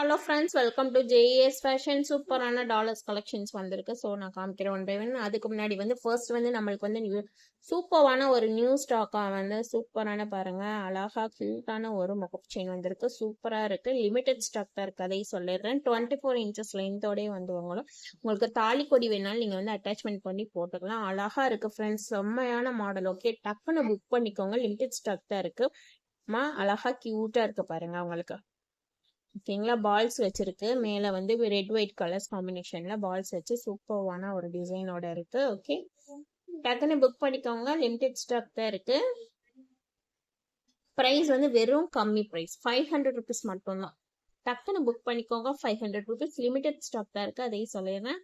Hello friends, welcome to JS fashion. சூப்பரான dollars collections வந்திருக்கு. So நான் காமிக்கிறேன் ஒன் பை ஒன். அதுக்கு முன்னாடி ஃபர்ஸ்ட் நம்மளுக்கு சூப்பரான ஒரு நியூ ஸ்டாக்காக சூப்பரான பாருங்க, அழகா கியூட்டான ஒரு முகப்பு செயின் வந்திருக்கு. சூப்பராக இருக்கு. லிமிடெட் ஸ்டாக் தான் இருக்கு, அதையும் சொல்லிடுறேன். 24 இன்ச்சஸ் லென்த்தோடய உங்களுக்கு தாலி கொடி வேணாலும் நீங்கள் அட்டாச்மெண்ட் பண்ணி போட்டுக்கலாம். அழகா இருக்கு ஃப்ரெண்ட்ஸ், செம்மையான மாடல். ஓகே, டக்குன்னு புக் பண்ணிக்கோங்க, லிமிடெட் ஸ்டாக் தான் இருக்கு. அழகா கியூட்டா இருக்கு பாருங்க உங்களுக்கு. ஓகேங்களா, பால்ஸ் வச்சிருக்கு. மேல ரெட் ஒயிட் கலர்ஸ் காம்பினேஷன்ல பால்ஸ் வச்சு சூப்பரான ஒரு டிசைனோட இருக்கு. ஓகே, டக்குன்னு புக் பண்ணிக்கோங்க, லிமிடெட் ஸ்டாக் தான் இருக்கு. பிரைஸ் வெறும் கம்மி பிரைஸ், 500 ருபீஸ் மட்டும்தான். டக்குன்னு புக் பண்ணிக்கோங்க, 500 ருபீஸ். லிமிடெட் ஸ்டாக் தான் இருக்கு, அதையும் சொல்லிடுறேன்.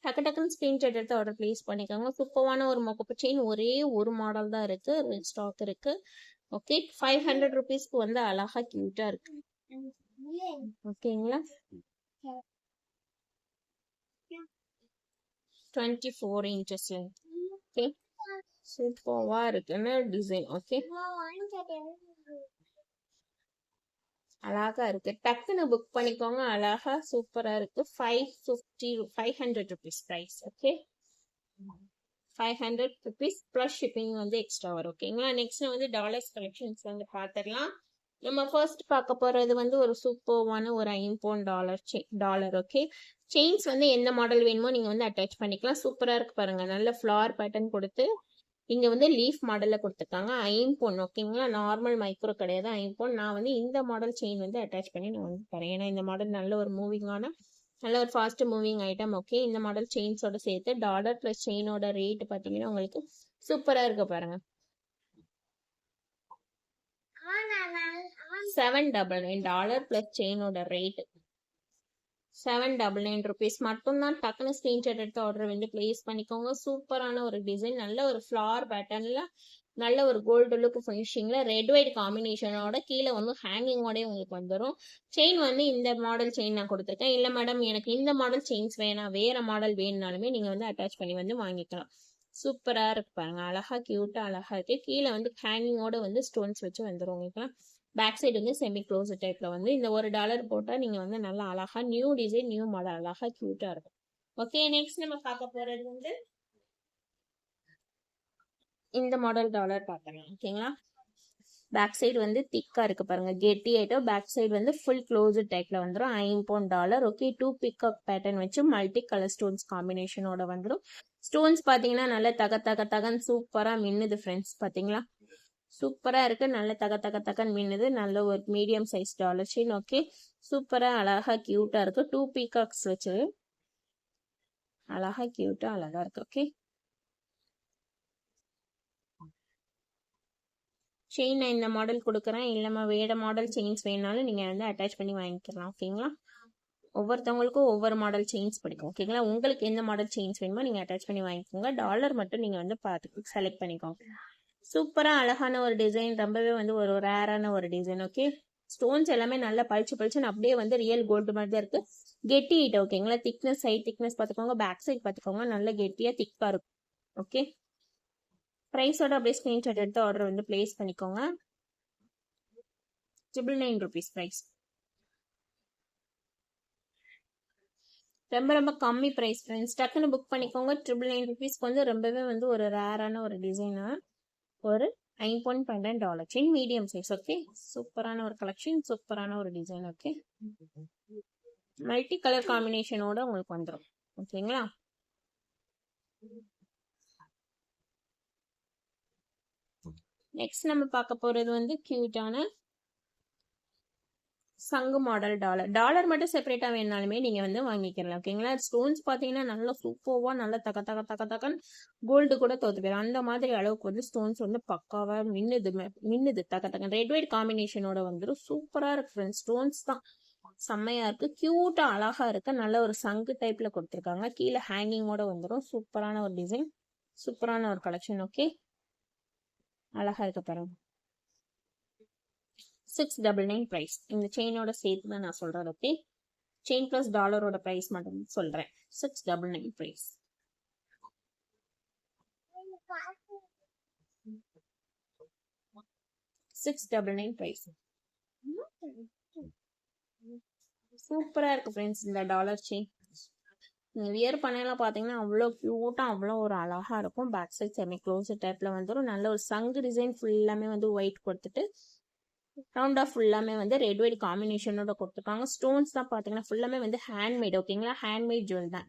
டக்குன்னு ஸ்கிரீன்ஷாட் எடுத்து ஆர்டர் பிளேஸ் பண்ணிக்கோங்க. சூப்பரான ஒரு முகப்பு செயின், ஒரே ஒரு மாடல் தான் இருக்கு, ஸ்டாக் இருக்கு. ஓகே, 500 ருபீஸ்க்கு அழகா கியூட்டா இருக்கு. ஓகேங்களா, 24 inches length. ஓகே, சூப்பரா இருக்குன்னு டிசைன். ஓகே, அழகா இருக்கு. டக்குன்னு புக் பண்ணிக்கோங்க, அழகா சூப்பரா இருக்கு. 500 rupees price. Okay, 500 rupees plus shipping extra வரும். ஓகேங்களா, நெக்ஸ்ட் டாலர்ஸ் கலெக்ஷன்ஸ் பாத்திரலாம். நம்ம ஃபர்ஸ்ட் பார்க்க போறது ஒரு சூப்பரான ஒரு 5 பவுண்ட் டாலர். ஓகே, செயின்ஸ் எந்த மாடல் வேணுமோ நீங்க அட்டாச் பண்ணிக்கலாம். சூப்பரா இருக்கு பாருங்க, நல்ல ஃபிளார் பேட்டர்ன் கொடுத்து இங்க லீஃப் மாடல்ல கொடுத்துருக்காங்க. 5 பவுண்ட். ஓகேங்களா, நார்மல் மைக்ரோ கிடையாது, 5 பவுண்ட். நான் இந்த மாடல் செயின் அட்டாச் பண்ணி நான் தரேன். ஏன்னா இந்த மாடல் நல்ல ஒரு மூவிங்கான, நல்ல ஒரு ஃபாஸ்ட் மூவிங் ஐட்டம். ஓகே, இந்த மாடல் செயின்ஸோட சேர்த்து டாலர் பிளஸ் செயினோட ரேட் பாத்தீங்கன்னா உங்களுக்கு சூப்பரா இருக்கு பாருங்க. 799 டாலர் பிளஸ் செயினோட ரேட் 799 ருபீஸ் மட்டும்தான். டக்குனு ஸ்கிரீன்ஷாட் எடுத்து ஆர்டர் பிளேஸ் பண்ணிக்கோங்க. சூப்பரான ஒரு டிசைன், நல்ல ஒரு ஃபிளார் பேட்டர்ன்ல, நல்ல ஒரு கோல்டு லுக் ஃபினிஷிங்ல, ரெட் ஒயிட் காம்பினேஷனோட கீழே ஹேங்கிங்கோட உங்களுக்கு வந்துடும். செயின் இந்த மாடல் செயின் நான் கொடுத்துருக்கேன். இல்ல மேடம் எனக்கு இந்த மாடல் செயின்ஸ் வேணாம், வேற மாடல் வேணும்னாலுமே நீங்க அட்டாச் பண்ணி வாங்கிக்கலாம். சூப்பரா இருக்கு பாருங்க, அழகா கியூட்டா அழகா இருக்கு. கீழே ஹேங்கிங்கோட ஸ்டோன்ஸ் வச்சு வந்துடும் உங்களுக்கு. பேக் சைடு செமி க்ளோஸ் டைப்ல இந்த ஒரு டாலர் போட்டா நீங்க நல்லா அழகா நியூ டிசைன், நியூ மாடல், அழகா கியூட்டா இருக்கும். ஓகே, நெக்ஸ்ட் நம்ம பார்க்க போறது இந்த மாடல் டாலர் பார்க்கலாம். ஓகேங்களா, பேக் சைடு திக்கா இருக்கு பாருங்க, கெட்டி item. Back side full close டைப்ல வந்துடும். 5 pound dollar. Okay, 2 pickup pattern வச்சு மல்டி கலர் ஸ்டோன்ஸ் காம்பினேஷனோட வந்துடும். ஸ்டோன்ஸ் பாத்தீங்கன்னா நல்ல தகன்னு சூப்பரா மின்னுது ஃப்ரெண்ட்ஸ். பாத்தீங்களா, சூப்பரா இருக்கு, நல்ல தகன்னு மின்னுது. நல்ல ஒரு medium size dollar chain. Okay, சூப்பரா அழகா கியூட்டா இருக்கு. 2 பீகாக்ஸ் வச்சு அழகா கியூட்டா அழகா இருக்கு. ஓகே, செயின் நான் இந்த மாடல் கொடுக்குறேன். இல்லம்மா வேற மாடல் செயின்ஸ் வேணாலும் நீங்க அட்டாச் பண்ணி வாங்கிக்கலாம். ஓகேங்களா, ஒவ்வொருத்தவங்களுக்கும் ஒவ்வொரு மாடல் செயின்ஸ் பிடிக்கும். ஓகேங்களா, உங்களுக்கு எந்த மாடல் செயின்ஸ் வேணுமோ நீங்க அட்டாச் பண்ணி வாங்கிக்கோங்க. டாலர் மட்டும் நீங்க பார்த்து செலக்ட் பண்ணிக்கோங்க. சூப்பரா அழகான ஒரு டிசைன், ரொம்பவே ஒரு ரேரான ஒரு டிசைன். ஓகே, ஸ்டோன்ஸ் எல்லாமே நல்லா பளிச்சுன்னு அப்படியே ரியல் கோல்டு மாதிரி தான் இருக்கு. கெட்டி ஐட். ஓகேங்களா, திக்னஸ், சைட் திக்னஸ் பார்த்துக்கோங்க, பேக் சைட் பார்த்துக்கோங்க, நல்ல கெட்டியா திக்கா இருக்கும். ஓகே, பிரைஸோட அப்படியே ஸ்கிரீன்ஷாட் எடுத்து ஆர்டர் பிளேஸ் பண்ணிக்கோங்க. 999 ருபீஸ் பிரைஸ். ரொம்ப கம்மி பிரைஸ் ஃப்ரெண்ட்ஸ், டக்குன்னு புக் பண்ணிக்கோங்க. 999 ருபீஸ்க்கு ரொம்பவே ஒரு ரேரான ஒரு டிசைனா, ஒரு 5 pound pendant dollar chain, medium size. Okay, சூப்பரான ஒரு கலெக்ஷன், சூப்பரான ஒரு டிசைன். ஓகே, மல்டி கலர் காம்பினேஷனோட உங்களுக்கு வந்துடும். ஓகேங்களா, நெக்ஸ்ட் நம்ம பார்க்க போறது கியூட்டான சங்கு மாடல் டாலர் மட்டும் செப்பரேட்டா வேணாலுமே நீங்க வாங்கிக்கலாம். ஓகேங்களா, ஸ்டோன்ஸ் பாத்தீங்கன்னா நல்லா சூப்பர்வா, நல்லா தகன்னு கோல்டு கூட தோத்து போயிடும். அந்த மாதிரி அளவுக்கு ஸ்டோன்ஸ் பக்காவா மின்னுது தகன்னு. ரெட் ஒயிட் காம்பினேஷனோட வந்துடும். சூப்பரா இருக்கு ஃப்ரெண்ட்ஸ், ஸ்டோன்ஸ் தான் செம்மையா இருக்கு, கியூட்டா அழகா இருக்கு. நல்ல ஒரு சங்கு டைப்ல கொடுத்துருக்காங்க. கீழே ஹேங்கிங்கோட வந்துடும். சூப்பரான ஒரு டிசைன், சூப்பரான ஒரு கலெக்ஷன். ஓகே, அழகா இருக்கு பாருங்க. 699 பிரைஸ். இந்த செயினோட சேர்த்து தான் நான் சொல்றேன். ஓகே, செயின் பிளஸ் டாலரோட பிரைஸ் மட்டும் சொல்றேன். 699 பிரைஸ். $699 price. சூப்பரா இருக்கு ஃப்ரெண்ட்ஸ் இந்த டாலர் செயின். நீங்க வியர் பண்ணலாம் பாத்தீங்கன்னா அவ்வளோ கியூட்டா அவ்வளோ ஒரு அழகா இருக்கும். பேக் சைட் செமி க்ளோஸ் டைப்ல வந்துடும். நல்ல ஒரு சங்கு டிசைன் ஃபுல்லாமே வந்து ஒயிட் கொடுத்துட்டு ரவுண்டா ஃபுல்லாமே வந்து ரெட் ஒயிட் காம்பினேஷனோட கொடுத்துருக்காங்க. ஸ்டோன்ஸ் தான் பாத்தீங்கன்னா ஃபுல்லாமே வந்து ஹேண்ட்மேட். ஓகேங்களா, ஹேண்ட்மேட் ஜுவல் தான்,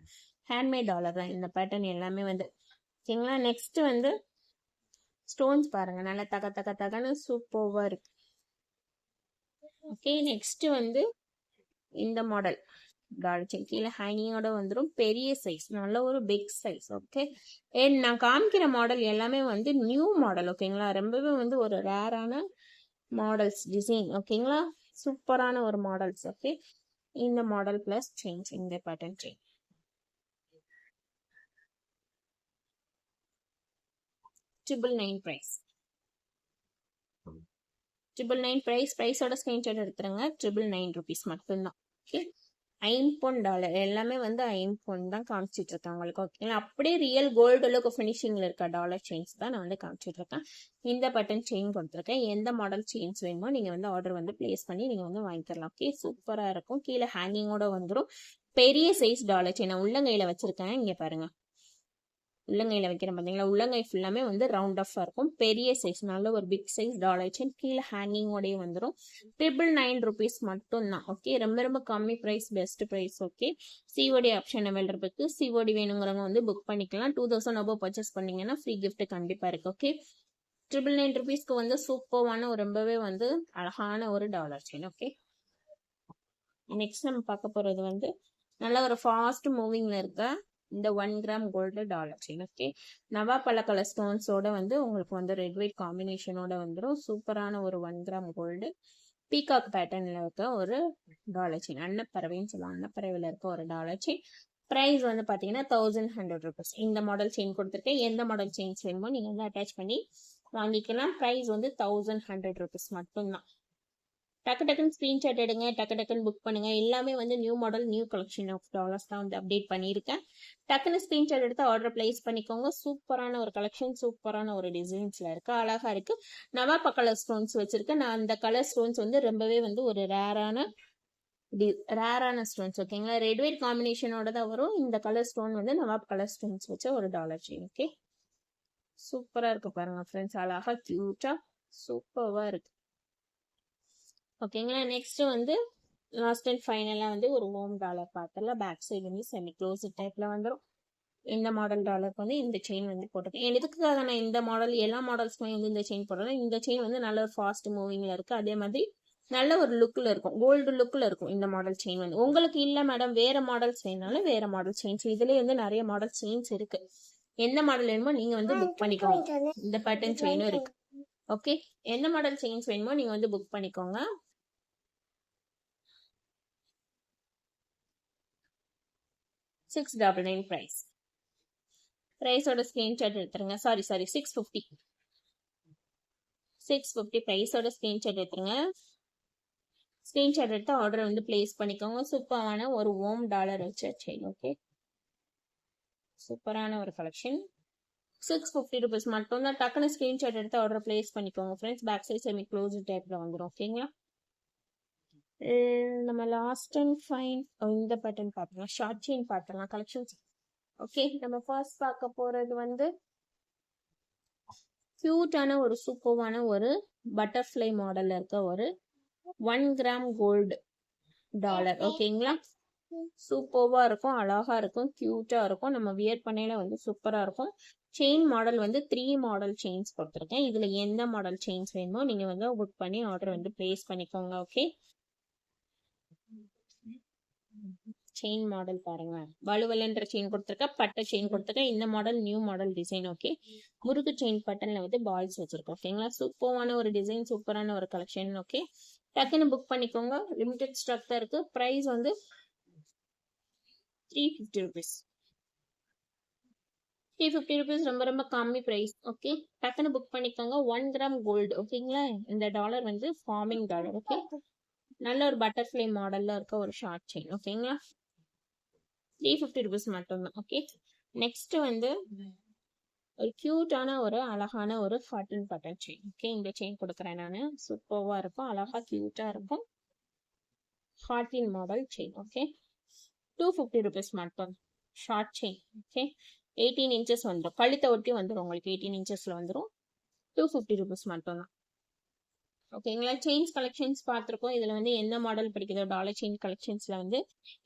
ஹேண்ட்மேட் டாலர் தான் இந்த பேட்டர்ன் எல்லாமே வந்து. ஓகேங்களா, நெக்ஸ்ட் வந்து ஸ்டோன்ஸ் பாருங்க, நல்லா தக தக தகன்னு சூப்பர்வா இருக்கு. ஓகே, நெக்ஸ்ட் வந்து இந்த மாடல் டாலர் செயின் கீழே ஹேங்கிங்கோட வந்துடும். பெரிய சைஸ், நல்ல ஒரு பிக் சைஸ். ஓகே, நான் காமிக்கிற மாடல் எல்லாமே வந்து நியூ மாடல். ஓகேங்களா, ரொம்பவே வந்து ஒரு ரேரான மாடல்ஸ் டிசைன். ஓகேங்களா, சூப்பரான ஒரு மாடல்ஸ். ஓகே, இந்த மாடல் பிளஸ் செயின்ஸ், இந்த பேட்டர்ன் செயின் 999 பிரைஸ். 999 பிரைஸ். பிரைஸோட ஸ்கிரீன்ஷாட் எடுத்துருங்க. 999 rupees மட்டும்தான். ஓகே, ஐம்பொன் டாலர் எல்லாமே வந்து ஐம்பொன் தான் காமிச்சிட்டு இருக்கேன் உங்களுக்கு. ஓகேங்களா, அப்படியே ரியல் கோல்டு அளவுக்கு ஃபினிஷிங்ல இருக்க டாலர் செயின்ஸ் தான் நான் வந்து காமிச்சிட்டு இருக்கேன். இந்த பட்டன் செயின் கொடுத்துருக்கேன். எந்த மாடல் செயின்ஸ் வேணுமோ நீங்க வந்து ஆர்டர் வந்து பிளேஸ் பண்ணி நீங்க வந்து வாங்கிக்கலாம். ஓகே, சூப்பரா இருக்கும். கீழே ஹேங்கிங்கோட வந்துடும். பெரிய சைஸ் டாலர் செயின் உள்ளங்கையில வச்சிருக்கேன். இங்க பாருங்க, உள்ளங்கையில வைக்கிறேன் பாத்தீங்களா, உள்ளங்கை ஃபுல்லாமே வந்து ரவுண்ட் ஆஃபா இருக்கும். பெரிய சைஸ், நல்ல ஒரு பிக் சைஸ் டாலர் செயின். கீழே ஹேங்கிங்கோடய வந்துடும். 999 rupees மட்டும் தான். ஓகே, ரொம்ப ரொம்ப கம்மி price, best price. Okay, COD option available இருக்கு. சிஓடி வேணுங்கிறவங்க வந்து புக் பண்ணிக்கலாம். 2000 above பர்ச்சேஸ் பண்ணீங்கன்னா ஃப்ரீ கிஃப்ட் கண்டிப்பா இருக்கு. ஓகே, 999 rupeesக்கு வந்து சூப்பரான ஒரு ரொம்பவே வந்து அழகான ஒரு டாலர் செயின். ஓகே, நெக்ஸ்ட் நம்ம பார்க்க போறது வந்து நல்ல ஒரு ஃபாஸ்ட் மூவிங்ல இருக்க இந்த 1 gram gold dollar chain. Okay, நவா பல கலர் ஸ்டோன்ஸோட வந்து உங்களுக்கு வந்து ரெட் ஒயிட் காம்பினேஷனோட வந்துடும். சூப்பரான ஒரு 1 கிராம் கோல்டு பீகாக் பேட்டர்ன்ல இருக்க ஒரு டாலர் செயின். அன்னப்பறவைன்னு சொல்லுவாங்க, அன்னப்பறவையில இருக்க ஒரு டாலர் செயின். பிரைஸ் வந்து பாத்தீங்கன்னா 1100 rupees. இந்த மாடல் செயின் கொடுத்துருக்கேன். எந்த மாடல் செயின்ஸ் வேணுமோ நீங்க வந்து அட்டாச் பண்ணி வாங்கிக்கலாம். பிரைஸ் வந்து 1100 rupees மட்டும்தான். டக்கு டக்குன்னு ஸ்கிரீன்ஷாட் எடுங்க, டக்கு டக்குன்னு புக் பண்ணுங்க. எல்லாமே வந்து new model new collection of dollars தான் வந்து அப்டேட் பண்ணியிருக்கேன். டக்குன்னு ஸ்கிரீன்ஷாட் எடுத்து ஆர்டர் பிளேஸ் பண்ணிக்கோங்க. சூப்பரான ஒரு கலெக்ஷன், சூப்பரான ஒரு டிசைன்ஸ்ல இருக்கு, அழகா இருக்கு. நவாப்பா கலர் ஸ்டோன்ஸ் வச்சிருக்கேன் நான். அந்த கலர் ஸ்டோன்ஸ் வந்து ரொம்பவே வந்து ஒரு ரேரான ஸ்டோன்ஸ். ஓகேங்களா, ரெட் ஒயிட் காம்பினேஷனோட தான் வரும். இந்த கலர் ஸ்டோன் வந்து நவாப் கலர் ஸ்டோன்ஸ் வச்ச ஒரு டாலர் செயின். ஓகே, சூப்பரா இருக்கு பாருங்க ஃப்ரெண்ட்ஸ், அழகா கியூட்டா சூப்பர்வா இருக்கு. ஓகேங்களா, நெக்ஸ்ட் வந்து லாஸ்ட் அண்ட் ஃபைனலா வந்து ஒரு ஓம் டாலர் பார்த்தல. பேக் சைடு வந்து செமி க்ளோஸ் டைப்ல வந்துடும். இந்த மாடல் டாலருக்கு வந்து இந்த செயின் வந்து போட்டிருக்கேன். எதுக்காக நான் இந்த மாடல் எல்லா மாடல்ஸ்க்குமே வந்து இந்த செயின் போடுறேன். இந்த செயின் வந்து நல்ல ஒரு ஃபாஸ்ட் மூவிங்ல இருக்கு. அதே மாதிரி நல்ல ஒரு லுக்ல இருக்கும், கோல்டு லுக்ல இருக்கும் இந்த மாடல் செயின் வந்து. உங்களுக்கு இல்ல மேடம் வேற மாடல்ஸ் வேணாலும் வேற மாடல் செயின்ஸ், இதுலயே வந்து நிறைய மாடல் செயின்ஸ் இருக்கு. எந்த மாடல் வேணுமோ நீங்க வந்து புக் பண்ணிக்கோங்க. இந்த பேட்டர்ன் செயினும் இருக்கு. ஓகே, எந்த மாடல் செயின்ஸ் வேணுமோ நீங்க வந்து புக் பண்ணிக்கோங்க. 699 பிரைஸ். பிரைஸோட ஸ்கிரீன்ஷாட் எடுத்துருங்க. சாரி 650. 650 பிரைஸோட ஸ்கிரீன்ஷாட் எடுத்துருங்க. ஸ்கிரீன்ஷாட் எடுத்து ஆர்டர் வந்து பிளேஸ் பண்ணிக்கோங்க. சூப்பரான ஒரு ஓம் டாலர் வச்ச செயின். ஓகே, சூப்பரான ஒரு கலெக்ஷன். 650 rupees மட்டும் தான். டக்குன்னு ஸ்கிரீன்ஷாட் எடுத்து ஆர்டர் பிளேஸ் பண்ணிக்கோங்க friends. Back side semi close டைப்ல வந்துடும். ஓகேங்களா, நம்ம லாஸ்ட் அண்ட் ஃபைன் இந்த பேட்டர்ன் பார்த்துக்கலாம். ஷார்ட் செயின் பார்த்துக்கலாம் கலெக்ஷன்ஸ். ஓகே, நம்ம ஃபர்ஸ்ட் பார்க்க போறது வந்து கியூட்டான ஒரு சூப்பரான ஒரு பட்டர்ஃப்ளை மாடல்ல இருக்க ஒரு 1 கிராம் கோல்டு டாலர். ஓகேங்களா, சூப்பர்வா இருக்கும், அழகா இருக்கும், கியூட்டா இருக்கும். நம்ம வியர் பண்ணையில வந்து சூப்பரா இருக்கும். செயின் மாடல் வந்து 3 மாடல் செயின்ஸ் கொடுத்துருக்கேன். இதுல எந்த மாடல் செயின்ஸ் வேணுமோ நீங்க வந்து புக் பண்ணி ஆர்டர் வந்து பிளேஸ் பண்ணிக்கோங்க. ஓகே, செயின் மாடல் பாருங்க, வலுவலன்ற செயின் கொடுத்துருக்கேன், பட்டை செயின் கொடுத்துருக்கேன். இந்த model new model design. Okay, முருகு செயின் பட்டன்ல வந்து பால்ஸ் வச்சிருக்கோம். ஓகேங்களா, சூப்பரான ஒரு டிசைன், சூப்பரான ஒரு கலெக்ஷன். ஓகே, டக்குன்னு புக் பண்ணிக்கோங்க. லிமிடெட் ஸ்டாக் தான் இருக்கு. பிரைஸ் வந்து 350 rupees. 350 rupees ரொம்ப ரொம்ப கம்மி பிரைஸ். ஓகே, டக்குன்னு புக் பண்ணிக்கோங்க. 1 கிராம் கோல்டு. ஓகேங்களா, இந்த டாலர் வந்து ஃபார்மிங் டாலர். ஓகே, நல்ல ஒரு பட்டர்ஃப்ளை மாடல்ல இருக்க ஒரு ஷார்ட் செயின். ஓகேங்களா, 350 rupees மட்டும்தான். ஓகே, நெக்ஸ்ட் வந்து ஒரு கியூட்டான ஒரு அழகான ஒரு பட்டன் செயின். ஓகே, இந்த செயின் கொடுக்குறேன் நான். சூப்பர்வா இருக்கும், அழகா கியூட்டா இருக்கும். Heart model chain. Okay, 250 rupees மட்டும். Short chain. ஓகே, 18 inches வந்துடும். கழுத்தை ஒட்டி வந்துடும் உங்களுக்கு. 18 inchesல வந்துடும். 250 rupees மட்டும் தான். ஓகேங்களா. செயின்ஸ் கலெக்ஷன்ஸ் பார்த்துருக்கோம். இதில் வந்து என்ன மாடல் பிடிக்குதோ, டாலர் செயின் கலெக்ஷன்ஸில் வந்து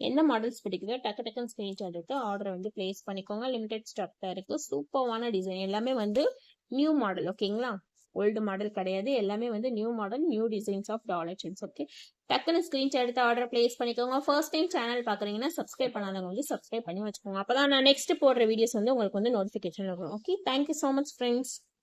என்ன மாடல்ஸ் பிடிக்குதோ டக்கு டக்குன்னு ஸ்க்ரீன்ஷாட் எடுத்து ஆர்டர் வந்து பிளேஸ் பண்ணிக்கோங்க. லிமிடெட் ஸ்டாக் தான் இருக்குது. சூப்பர்வான டிசைன். எல்லாமே வந்து நியூ மாடல். ஓகேங்களா, ஓல்டு மாடல் கிடையாது. எல்லாமே வந்து new model, new designs of dollar chains. Okay, டக்குன்னு ஸ்க்ரீன்ஷாட் எடுத்து ஆர்டர் பிளேஸ் பண்ணிக்கோங்க. ஃபர்ஸ்ட் டைம் சேனல் பார்க்குறீங்கன்னா சப்ஸ்கிரைப் பண்ணாதவங்க வந்து சப்ஸ்கிரைப் பண்ணி வச்சுக்கோங்க. அப்போ தான் நான் நெக்ஸ்ட் போடுற வீடியோஸ் வந்து உங்களுக்கு வந்து நோட்டிஃபிகேஷன் வரும். Okay, thank you so much friends.